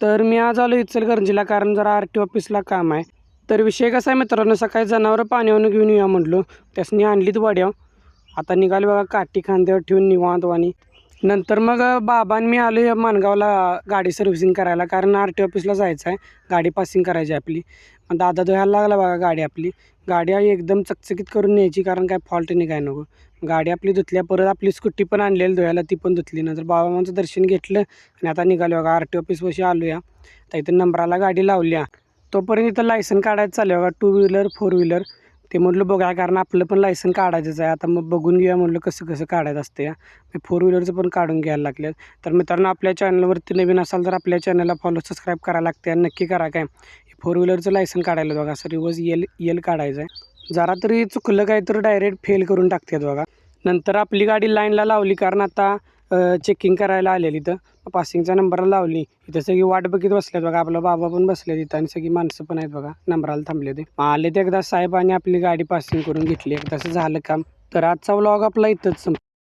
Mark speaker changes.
Speaker 1: तर मी आज आलो इचलकरंजीला कारण जरा RTO ऑफिसला काम आहे. तर विषय कसा आहे मित्रांनो, सकाळी जनावरं पाण्यावरून घेऊन येऊया म्हटलो. त्यासनी आणलीत वाड्यावर. आता निघालो बघा काठी खांद्यावर ठेवून निवांतवाणी. नंतर मग बाबा आणि मी आलो माणगावला गाडी सर्व्हिसिंग करायला, कारण RTO ऑफिसला जायचं आहे. गाडी पासिंग करायची आहे आपली. मग दादा धुवायला लागला बघा गाडी आपली. गाडी एकदम चकचकीत करून न्यायची, कारण काय फॉल्ट निघाय नको. गाडी आपली धुतल्या, परत आपली स्कूटी पण आणलेली धुवायला, ती पण धुतली. नंतर बाबांचं दर्शन घेतलं आणि आता निघालो बघा RTO ऑफिसपाशी आलो या. तर इथं नंबराला गाडी लावल्या. तोपर्यंत इथं लायसन काढायचं चालू आहे बघा, 2 व्हीलर 4 व्हीलर. ते म्हटलं बघा, कारण आपलं पण लायसन काढायचंच आहे. आता मग बघून घेऊया म्हटलं कसं कसं काढायचं असतं या. मी 4 व्हीलरचं पण काढून घ्यायला लागले. तर मित्रांनो, आपल्या चॅनलवरती नवीन असाल तर आपल्या चॅनलला फॉलो सबस्क्राईब करायला लागते आणि नक्की करा. काय 4 व्हीलरचं लायसन काढायला बघा, असं रिवर्स यल काढायचं आहे. जरा तरी चुकलं काय तर डायरेक्ट फेल करून टाकतात बघा. नंतर आपली गाडी लाईनला लावली, कारण आता चेकिंग करायला आलेली. इथं पासिंगचा नंबरला लावली. इथं सगळी वाट बघित बसल्यात बघा. आपला बाबा पण बसले तिथं आणि सगळी माणसं पण आहेत बघा, नंबराला थांबले ते. आले ते एकदा साहेबांनी आपली गाडी पासिंग करून घेतली, एकदाचं झालं काम. तर आजचा व्लॉग आपला इथंच